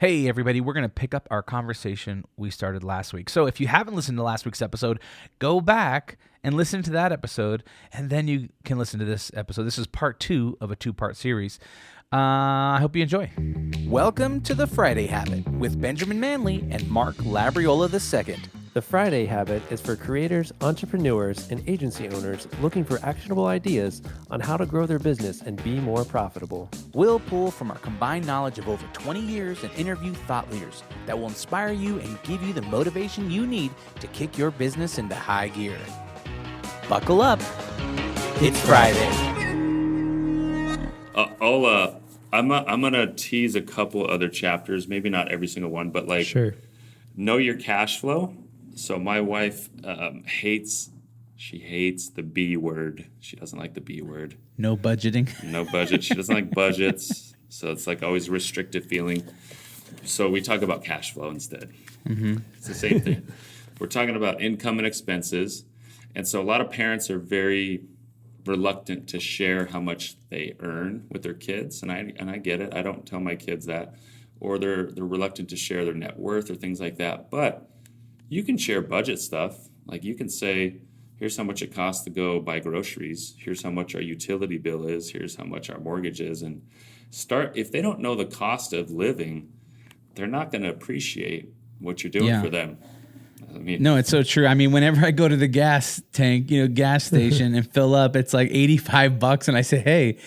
Hey, everybody, we're going to pick up our conversation we started last week. So if you haven't listened to last week's episode, go back and listen to that episode, and then you can listen to this episode. This is part 2 of a 2-part series. I hope you enjoy. Welcome to The Friday Habit with Benjamin Manley and Mark Labriola II. The Friday Habit is for creators, entrepreneurs, and agency owners looking for actionable ideas on how to grow their business and be more profitable. We'll pull from our combined knowledge of over 20 years and interview thought leaders that will inspire you and give you the motivation you need to kick your business into high gear. Buckle up. It's Friday. I'm gonna tease a couple other chapters, maybe not every single one, but Sure. Know your cash flow. So my wife hates the B word. She doesn't like the B word. No budgeting. No budget. She doesn't like budgets. So it's like always a restrictive feeling. So we talk about cash flow instead. Mm-hmm. It's the same thing. We're talking about income and expenses. And so a lot of parents are very reluctant to share how much they earn with their kids. And I get it. I don't tell my kids that. Or they're reluctant to share their net worth or things like that. But you can share budget stuff. Like you can say, here's how much it costs to go buy groceries. Here's how much our utility bill is. Here's how much our mortgage is. And if they don't know the cost of living, they're not going to appreciate what you're doing for them. No, it's so true. I mean, whenever I go to the gas tank, gas station and fill up, it's like $85 and I say, hey,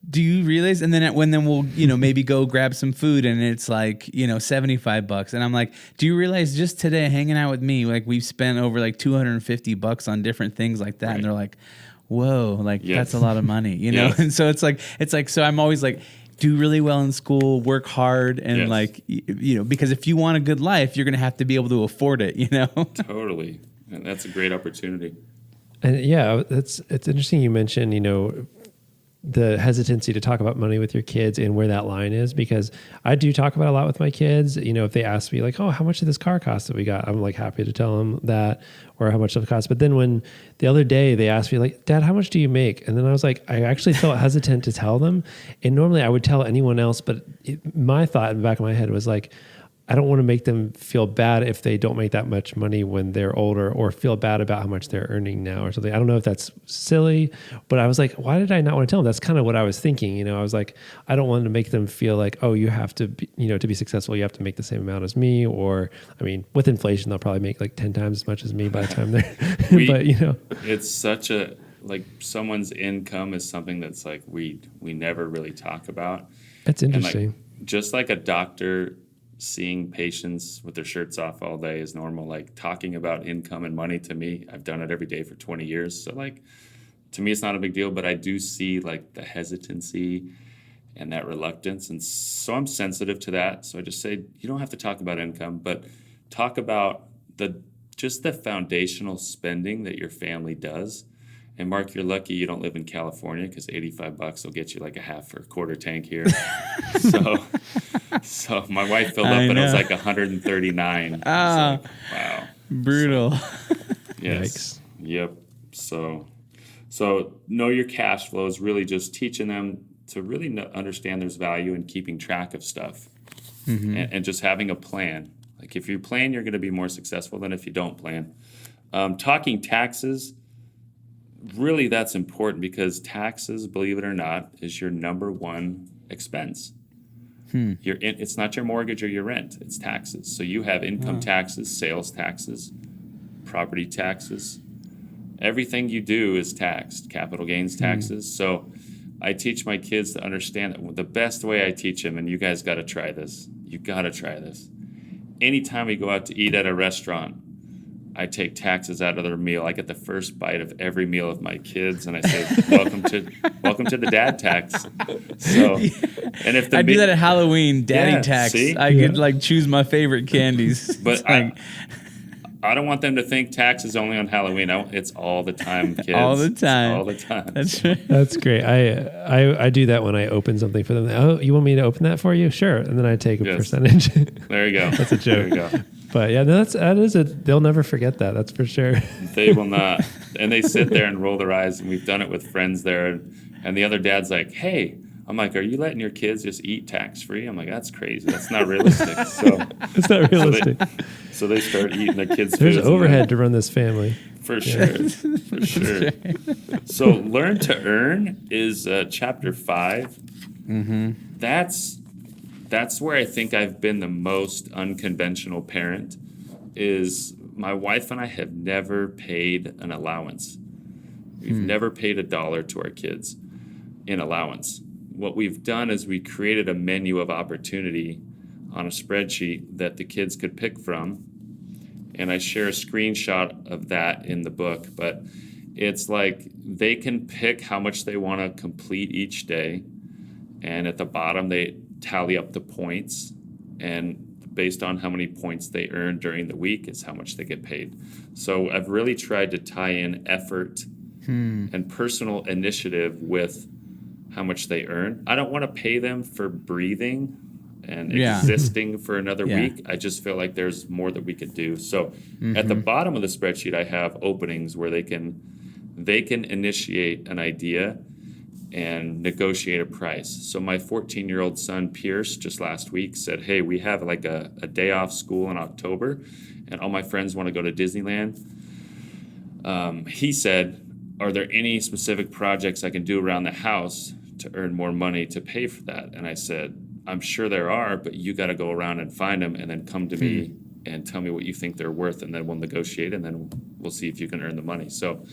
do you realize? And then we'll, maybe go grab some food and it's like, $75. And I'm like, do you realize just today hanging out with me, like we've spent over like $250 on different things like that. Right. And they're like, whoa, that's a lot of money, Yes. And so it's like, so I'm always like, do really well in school, work hard. And because if you want a good life, you're going to have to be able to afford it, Totally. And that's a great opportunity. And it's interesting you mentioned, the hesitancy to talk about money with your kids and where that line is, because I do talk about it a lot with my kids. If they ask me like, oh, how much did this car cost that we got? I'm like happy to tell them that, or how much it costs. But then when the other day they asked me like, Dad, how much do you make? And then I was like, I actually felt hesitant to tell them. And normally I would tell anyone else, but my thought in the back of my head was like, I don't want to make them feel bad if they don't make that much money when they're older, or feel bad about how much they're earning now or something. I don't know if that's silly, but I was like, why did I not want to tell them? That's kind of what I was thinking. I was like, I don't want to make them feel like, oh, you have to be, to be successful, you have to make the same amount as me. Or, I mean, with inflation, they'll probably make like 10 times as much as me by the time they're, It's such a, someone's income is something that's like, we never really talk about. That's interesting. And just like a doctor seeing patients with their shirts off all day is normal. Like talking about income and money to me, I've done it every day for 20 years. So to me, it's not a big deal, but I do see the hesitancy and that reluctance. And so I'm sensitive to that. So I just say, you don't have to talk about income, but talk about just the foundational spending that your family does. And Mark, you're lucky you don't live in California, because $85 will get you like a half or a quarter tank here. So my wife filled up and it was like 139. Wow. Brutal. Yes. Yikes. Yep. So know your cash flow is really just teaching them to really understand there's value in keeping track of stuff, and just having a plan. Like if you plan, you're going to be more successful than if you don't plan. Talking taxes. Really, that's important, because taxes, believe it or not, is your number one expense. It's not your mortgage or your rent, it's taxes. So you have income taxes, sales taxes, property taxes. Everything you do is taxed, capital gains taxes. So I teach my kids to understand that the best way I teach them, and you guys got to try this. You got to try this. Anytime we go out to eat at a restaurant, I take taxes out of their meal. I get the first bite of every meal of my kids, and I say, "Welcome to the dad tax." So, and if I do that at Halloween, daddy tax, see? I could choose my favorite candies. But I don't want them to think tax is only on Halloween. It's all the time, kids. All the time. All the time. That's right. That's great. I do that when I open something for them. Oh, you want me to open that for you? Sure. And then I take a percentage. There you go. That's a joke. There you go. But yeah, they'll never forget that. That's for sure. They will not. And they sit there and roll their eyes. And we've done it with friends there. And the other dad's like, hey, I'm like, are you letting your kids just eat tax-free? I'm like, that's crazy. That's not realistic. So it's not realistic. So they start eating their kids' There's food. overhead to run this family. For sure. For sure. So Learn to Earn is chapter 5. Mm-hmm. That's where I think I've been the most unconventional parent. Is my wife and I have never paid an allowance. We've never paid $1 to our kids in allowance. What we've done is we created a menu of opportunity on a spreadsheet that the kids could pick from. And I share a screenshot of that in the book. But it's like they can pick how much they want to complete each day. And at the bottom, they tally up the points. And based on how many points they earn during the week is how much they get paid. So I've really tried to tie in effort and personal initiative with how much they earn. I don't want to pay them for breathing and existing for another week. I just feel like there's more that we could do. So at the bottom of the spreadsheet, I have openings where they can initiate an idea and negotiate a price. So my 14-year-old son, Pierce, just last week said, hey, we have like a day off school in October, and all my friends want to go to Disneyland. He said, are there any specific projects I can do around the house to earn more money to pay for that? And I said, I'm sure there are, but you got to go around and find them and then come to me and tell me what you think they're worth, and then we'll negotiate, and then we'll see if you can earn the money. So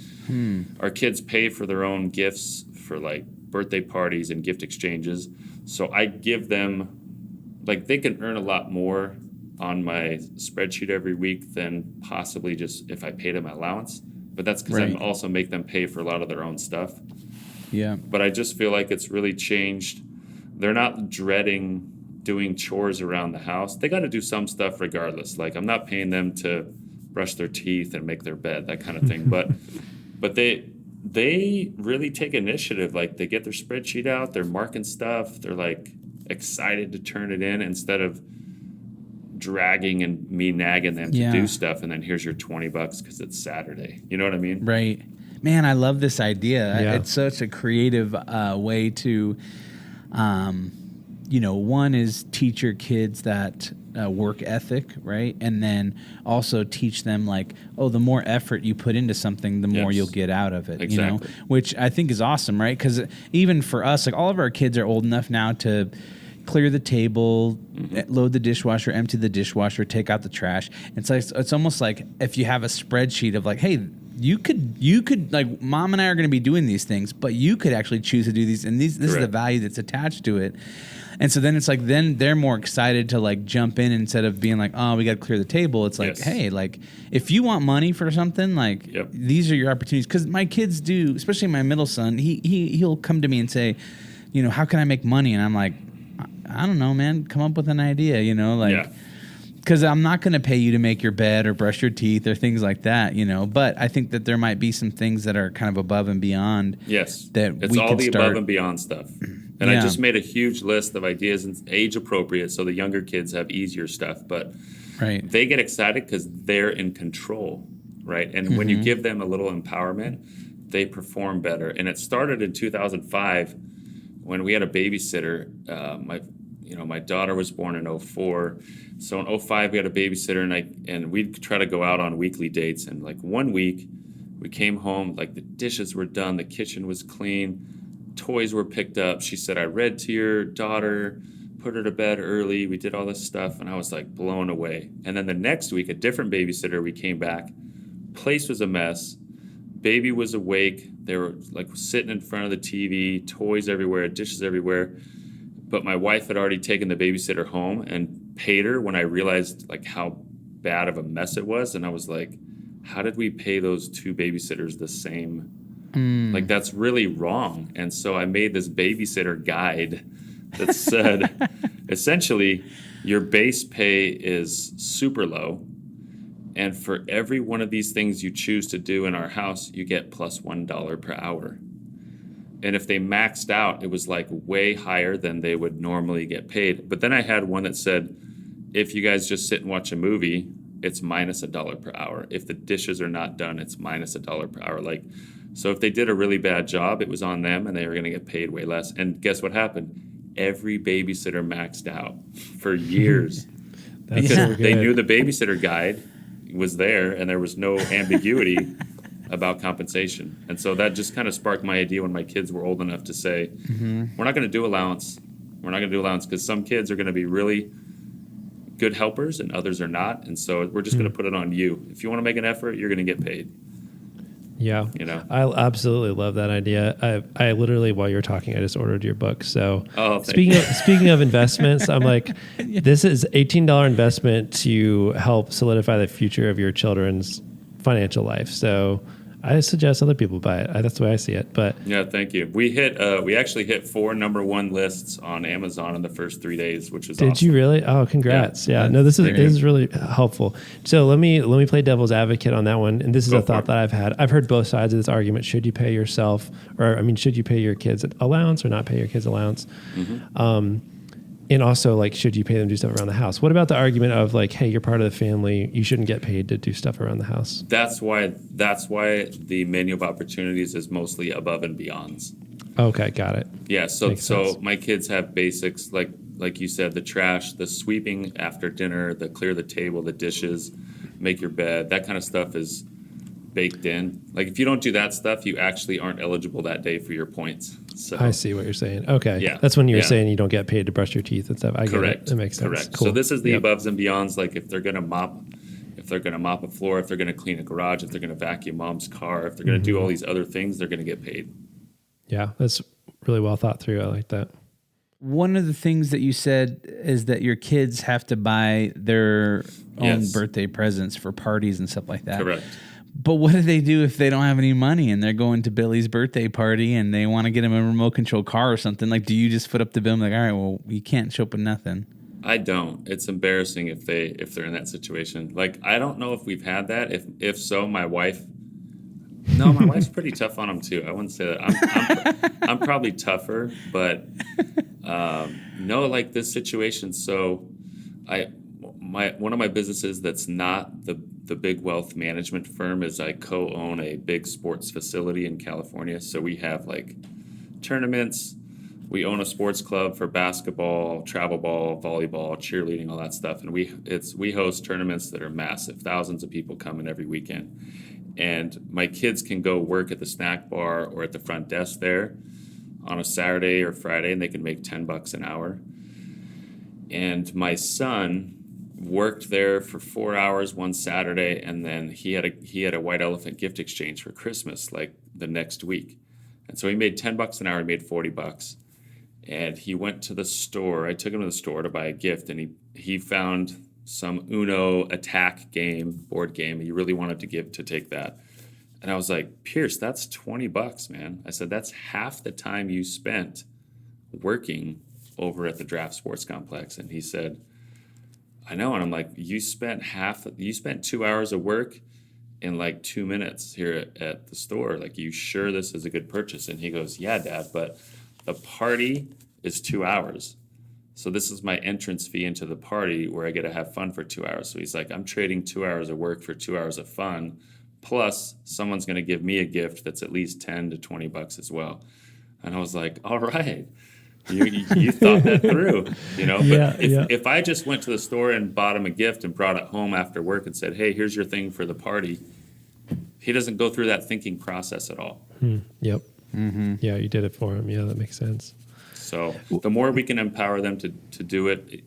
our kids pay for their own gifts for like birthday parties and gift exchanges. So I give them, like, they can earn a lot more on my spreadsheet every week than possibly just if I paid them allowance. But that's because I also make them pay for a lot of their own stuff. Yeah. But I just feel like it's really changed. They're not dreading doing chores around the house. They got to do some stuff regardless. Like, I'm not paying them to brush their teeth and make their bed, that kind of thing. But they really take initiative. Like, they get their spreadsheet out, they're marking stuff, they're like excited to turn it in instead of dragging and me nagging them to do stuff, and then here's your $20 because it's Saturday. You know what I mean? Right. Man, I love this idea. Yeah. It's such a creative way to, one is teach your kids that work ethic, right? And then also teach them like, the more effort you put into something, the more you'll get out of it, exactly. Which I think is awesome, right? Because even for us, like, all of our kids are old enough now to clear the table, load the dishwasher, empty the dishwasher, take out the trash. It's almost like if you have a spreadsheet of like, hey, you could like, mom and I are going to be doing these things, but you could actually choose to do these, and this is the value that's attached to it. And so then it's like, then they're more excited to like jump in instead of being like, oh, we got to clear the table. It's like, hey, like, if you want money for something, like, these are your opportunities. Because my kids do, especially my middle son, he'll come to me and say, how can I make money? And I'm like, I don't know, man. Come up with an idea, because I'm not going to pay you to make your bed or brush your teeth or things like that, But I think that there might be some things that are kind of above and beyond. Yes, that it's all the above and beyond stuff. And I just made a huge list of ideas and age appropriate, so the younger kids have easier stuff. But they get excited because they're in control, right? And when you give them a little empowerment, they perform better. And it started in 2005 when we had a babysitter. My daughter was born in 2004. So in 2005, we had a babysitter, and we'd try to go out on weekly dates. And like one week, we came home, like the dishes were done, the kitchen was clean, toys were picked up. She said, I read to your daughter, put her to bed early. We did all this stuff, and I was like blown away. And then the next week, a different babysitter, we came back. Place was a mess. Baby was awake. They were like sitting in front of the TV, toys everywhere, dishes everywhere. But my wife had already taken the babysitter home and paid her when I realized like how bad of a mess it was. And I was like, how did we pay those two babysitters the same? Like, that's really wrong. And so I made this babysitter guide that said, essentially, your base pay is super low. And for every one of these things you choose to do in our house, you get plus $1 per hour. And if they maxed out, it was like way higher than they would normally get paid. But then I had one that said, if you guys just sit and watch a movie, it's minus $1 per hour. If the dishes are not done, it's minus $1 per hour. Like, So if they did a really bad job, it was on them and they were going to get paid way less. And guess what happened? Every babysitter maxed out for years. That's so They good. knew the babysitter guide was there and there was no ambiguity about compensation. And so that just kind of sparked my idea when my kids were old enough to say, we're not going to do allowance. We're not going to do allowance because some kids are going to be really good helpers and others are not. And so we're just going to put it on you. If you want to make an effort, you're going to get paid. Yeah. You know? I absolutely love that idea. I literally, while you were talking, I just ordered your book. So speaking of investments, I'm like, this is $18 investment to help solidify the future of your children's financial life. So I suggest other people buy it. That's the way I see it. But yeah, thank you. We actually hit 4 number 1 lists on Amazon in the first 3 days, which is awesome. Did you really? Oh, congrats. Yeah. No, this is really helpful. So let me play devil's advocate on that one. And this is a thought that I've had. I've heard both sides of this argument. Should you pay yourself, should you pay your kids allowance or not pay your kids allowance? And also, like, should you pay them to do stuff around the house? What about the argument of like, hey, you're part of the family, you shouldn't get paid to do stuff around the house? That's why the menu of opportunities is mostly above and beyonds. Okay, got it. Yeah, so my kids have basics like you said, the trash, the sweeping after dinner, the clear the table, the dishes, make your bed, that kind of stuff is baked in. Like if you don't do that stuff, you actually aren't eligible that day for your points. So I see what you're saying. Okay. Yeah. That's when you're saying you don't get paid to brush your teeth and stuff. I get it. That makes sense. Correct. Cool. So this is the aboves and beyonds, like if they're gonna mop a floor, if they're gonna clean a garage, if they're gonna vacuum mom's car, if they're gonna do all these other things, they're gonna get paid. Yeah, that's really well thought through. I like that. One of the things that you said is that your kids have to buy their own birthday presents for parties and stuff like that. Correct. But what do they do if they don't have any money and they're going to Billy's birthday party and they want to get him a remote control car or something? Like, do you just foot up the bill and be like, all right, well, you can't show up with nothing? I don't. It's embarrassing if they're in that situation. Like, I don't know if we've had that. If so, my wife's pretty tough on them too. I wouldn't say that. I'm probably tougher, but no, like this situation. So one of my businesses that's not the big wealth management firm is I co-own a big sports facility in California. So we have like tournaments. We own a sports club for basketball, travel ball, volleyball, cheerleading, all that stuff. And we host tournaments that are massive. Thousands of people come in every weekend. And my kids can go work at the snack bar or at the front desk there on a Saturday or Friday, and they can make $10 an hour. And my son worked there for 4 hours one Saturday, and then he had a white elephant gift exchange for Christmas like the next week. And so he made $10 an hour, he made $40. And he went to the store. I took him to the store to buy a gift, and he found some Uno attack board game. He really wanted to take that. And I was like, Pierce, that's $20, man. I said, that's half the time you spent working over at the Draft Sports Complex. And he said, I know. And I'm like, you spent 2 hours of work in like 2 minutes here at the store. Like, you sure this is a good purchase? And he goes, yeah, Dad, but the party is 2 hours. So this is my entrance fee into the party where I get to have fun for 2 hours. So he's like, I'm trading 2 hours of work for 2 hours of fun. Plus someone's going to give me a gift that's at least $10 to $20 as well. And I was like, all right, you thought that through, but if I just went to the store and bought him a gift and brought it home after work and said, hey, here's your thing for the party, he doesn't go through that thinking process at all. Yep. Mm-hmm. Yeah, you did it for him. Yeah, that makes sense. So the more we can empower them to do it,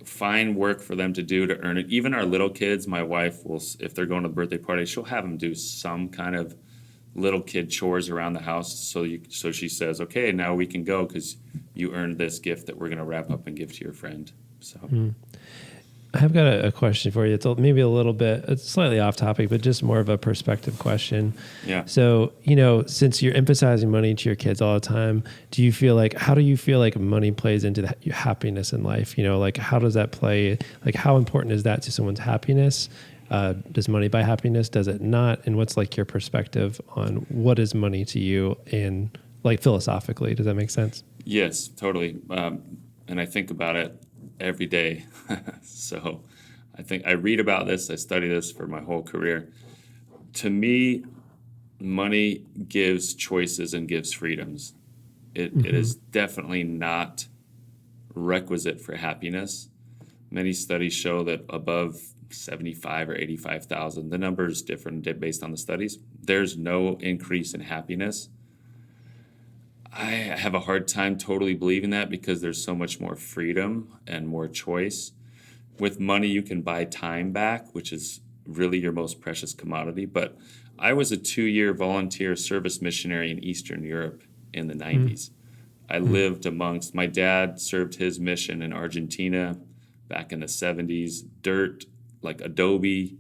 find work for them to do to earn it. Even our little kids, my wife will, if they're going to the birthday party, she'll have them do some kind of little kid chores around the house. So she says, okay, now we can go because you earned this gift that we're going to wrap up and give to your friend. So. I have got a question for you. It's maybe it's slightly off topic, but just more of a perspective question. Yeah. So, since you're emphasizing money to your kids all the time, how do you feel like money plays into your happiness in life? Like how does that play? Like how important is that to someone's happiness? Does money buy happiness? Does it not? And what's like your perspective on what is money to you and like philosophically? Does that make sense? Yes, totally. And I think about it every day. So I think I read about this, I study this for my whole career. To me, money gives choices and gives freedoms. It is definitely not requisite for happiness. Many studies show that above 75 or 85,000, the number is different based on the studies, there's no increase in happiness. I have a hard time totally believing that because there's so much more freedom and more choice. With money, you can buy time back, which is really your most precious commodity. But I was a 2-year volunteer service missionary in Eastern Europe in the 90s. I lived amongst, my dad served his mission in Argentina back in the 70s, dirt, like adobe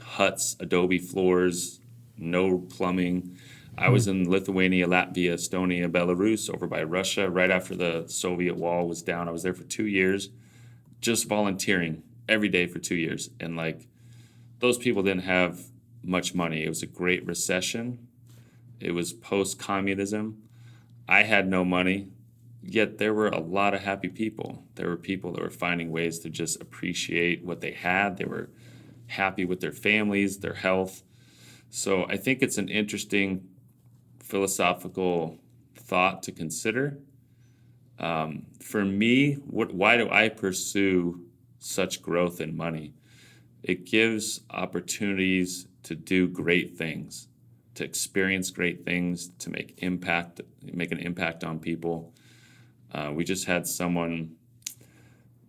huts, adobe floors, no plumbing. I was in Lithuania, Latvia, Estonia, Belarus, over by Russia, right after the Soviet wall was down. I was there for 2 years, just volunteering every day for 2 years. And like, those people didn't have much money. It was a great recession. It was post-communism. I had no money, yet there were a lot of happy people. There were people that were finding ways to just appreciate what they had. They were happy with their families, their health. So I think it's an interesting philosophical thought to consider. For me, why do I pursue such growth in money? It gives opportunities to do great things, to experience great things, to make an impact on people. We just had someone,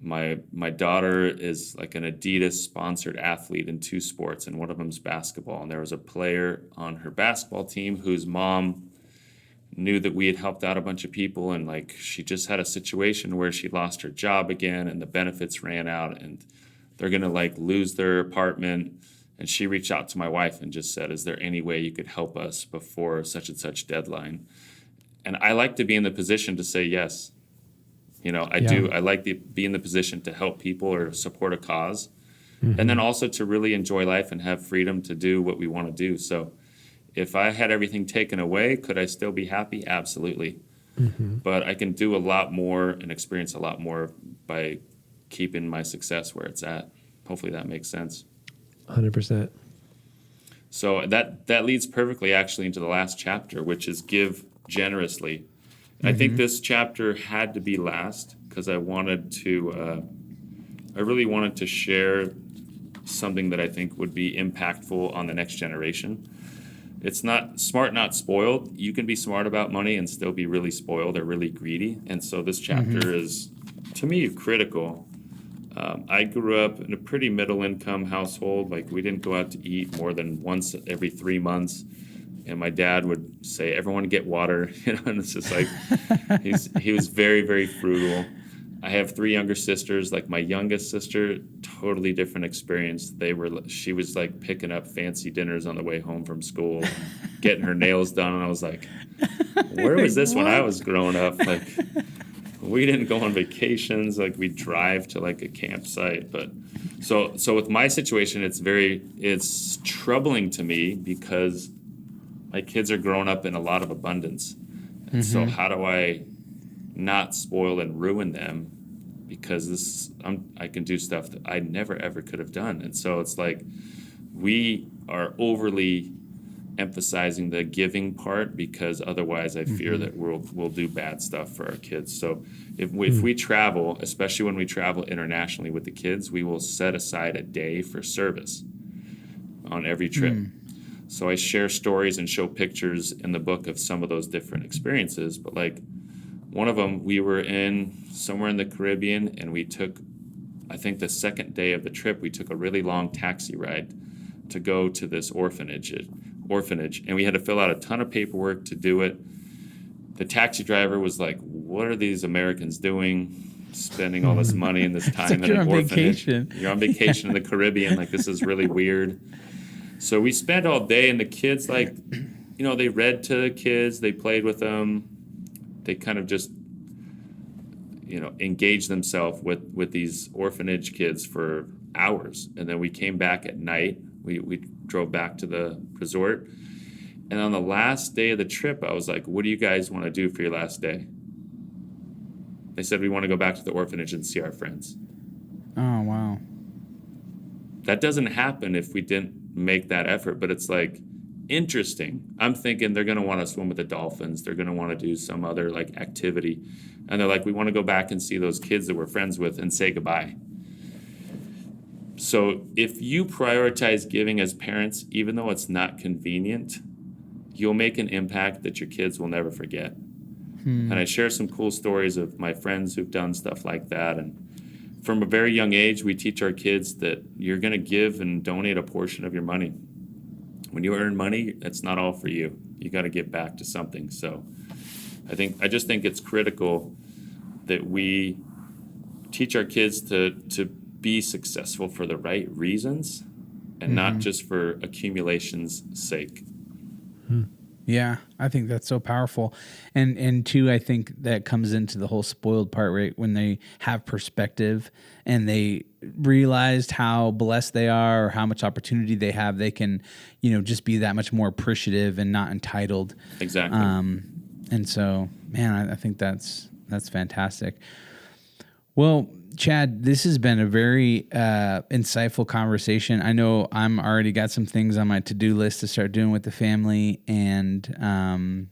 my daughter is like an Adidas sponsored athlete in 2 sports, and one of them's basketball. And there was a player on her basketball team whose mom knew that we had helped out a bunch of people, and like she just had a situation where she lost her job again and the benefits ran out and they're gonna like lose their apartment. And she reached out to my wife and just said, is there any way you could help us before such and such deadline? And I like to be in the position to say yes. You know, I do. I like to be in the position to help people or support a cause. And then also to really enjoy life and have freedom to do what we want to do. So if I had everything taken away, could I still be happy? Absolutely. But I can do a lot more and experience a lot more by keeping my success where it's at. Hopefully that makes sense. 100%. So that leads perfectly actually into the last chapter, which is give generously. And I think this chapter had to be last because I really wanted to share something that I think would be impactful on the next generation. It's not smart, not spoiled. You can be smart about money and still be really spoiled or really greedy. And so this chapter is, to me, critical. I grew up in a pretty middle-income household. Like, we didn't go out to eat more than once every 3 months. And my dad would say, everyone get water. You know, and it's just like, he was very, very frugal. I have 3 younger sisters. Like, my youngest sister, totally different experience. She was like picking up fancy dinners on the way home from school, getting her nails done. And I was like, where was this when I was growing up? Like, we didn't go on vacations. Like, we'd drive to like a campsite. But so with my situation, it's troubling to me because my kids are growing up in a lot of abundance. And so how do I not spoil and ruin them? Because I can do stuff that I never, ever could have done. And so it's like we are overly emphasizing the giving part because otherwise I fear that we'll do bad stuff for our kids. So if we travel, especially when we travel internationally with the kids, we will set aside a day for service on every trip. So I share stories and show pictures in the book of some of those different experiences. But like one of them, we were somewhere in the Caribbean, and we took, I think the second day of the trip, we took a really long taxi ride to go to this orphanage, and we had to fill out a ton of paperwork to do it. The taxi driver was like, what are these Americans doing, spending all this money and this time at an orphanage? Vacation. You're on vacation in the Caribbean. Like, this is really weird. So we spent all day, and the kids, like, you know, they read to the kids, they played with them, they kind of just, you know, engaged themselves with these orphanage kids for hours. And then we came back at night. We drove back to the resort. And on the last day of the trip, I was like, what do you guys want to do for your last day? They said, we want to go back to the orphanage and see our friends. Oh, wow. That doesn't happen if we didn't make that effort. But it's like, interesting. I'm thinking they're going to want to swim with the dolphins. They're going to want to do some other like activity. And they're like, we want to go back and see those kids that we're friends with and say goodbye. So if you prioritize giving as parents, even though it's not convenient, you'll make an impact that your kids will never forget. And I share some cool stories of my friends who've done stuff like that. And from a very young age, we teach our kids that you're going to give and donate a portion of your money. When you earn money, that's not all for you. You got to give back to something. So I just think it's critical that we teach our kids to be successful for the right reasons and not just for accumulation's sake. Yeah, I think that's so powerful. And two, I think that comes into the whole spoiled part, right? When they have perspective and they realized how blessed they are or how much opportunity they have, they can, just be that much more appreciative and not entitled. Exactly. And so, man, I think that's fantastic. Well, Chad, this has been a very insightful conversation. I know I'm already got some things on my to-do list to start doing with the family, and I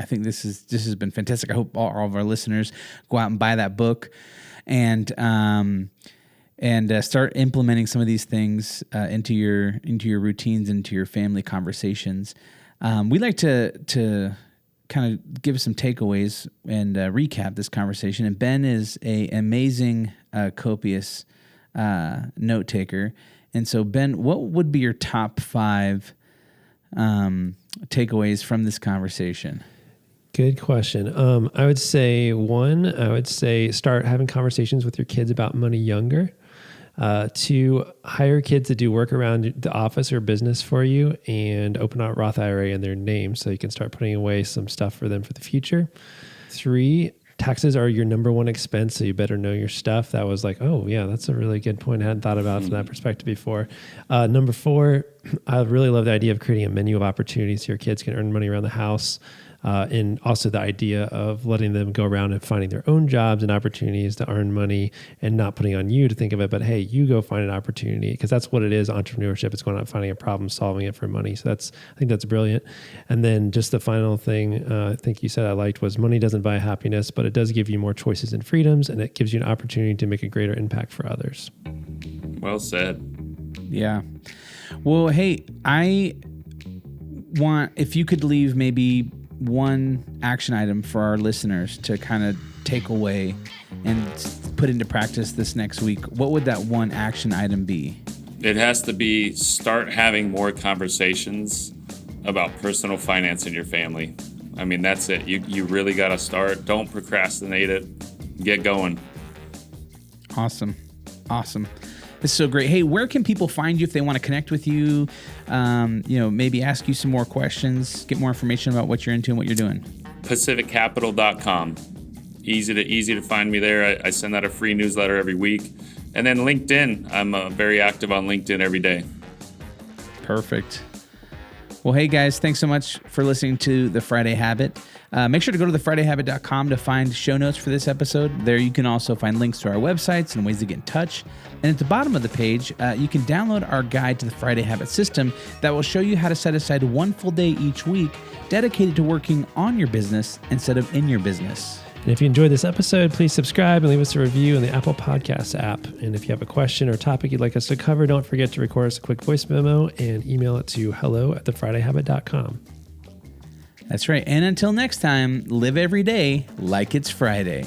think this has been fantastic. I hope all of our listeners go out and buy that book, and start implementing some of these things into your routines, into your family conversations. We like to kind of give some takeaways and recap this conversation. And Ben is an amazing, copious note taker. And so, Ben, what would be your top 5 takeaways from this conversation? Good question. I would say start having conversations with your kids about money younger. 2, hire kids to do work around the office or business for you and open a Roth IRA in their name so you can start putting away some stuff for them for the future. 3, taxes are your number one expense, so you better know your stuff. That was like, oh yeah, that's a really good point. I hadn't thought about it from that perspective before. Number 4, I really love the idea of creating a menu of opportunities so your kids can earn money around the house. And also the idea of letting them go around and finding their own jobs and opportunities to earn money and not putting on you to think of it, but hey, you go find an opportunity, because that's what it is. Entrepreneurship, it's going out finding a problem, solving it for money. So I think that's brilliant. And then just the final thing I think you said I liked was money doesn't buy happiness, but it does give you more choices and freedoms, and it gives you an opportunity to make a greater impact for others. Well said. Yeah. Well, hey, if you could leave maybe one action item for our listeners to kind of take away and put into practice this next week, what would that one action item be? It has to be start having more conversations about personal finance in your family. I mean, that's it. You really got to start. Don't procrastinate it. Get going. Awesome. This is so great. Hey, where can people find you if they want to connect with you? Maybe ask you some more questions, get more information about what you're into and what you're doing. PacificCapital.com. Easy to find me there. I send out a free newsletter every week. And then LinkedIn. I'm very active on LinkedIn every day. Perfect. Well, hey guys, thanks so much for listening to The Friday Habit. Make sure to go to thefridayhabit.com to find show notes for this episode. There you can also find links to our websites and ways to get in touch. And at the bottom of the page, you can download our guide to the Friday Habit system that will show you how to set aside one full day each week dedicated to working on your business instead of in your business. And if you enjoyed this episode, please subscribe and leave us a review in the Apple Podcasts app. And if you have a question or topic you'd like us to cover, don't forget to record us a quick voice memo and email it to hello@thefridayhabit.com. That's right. And until next time, live every day like it's Friday.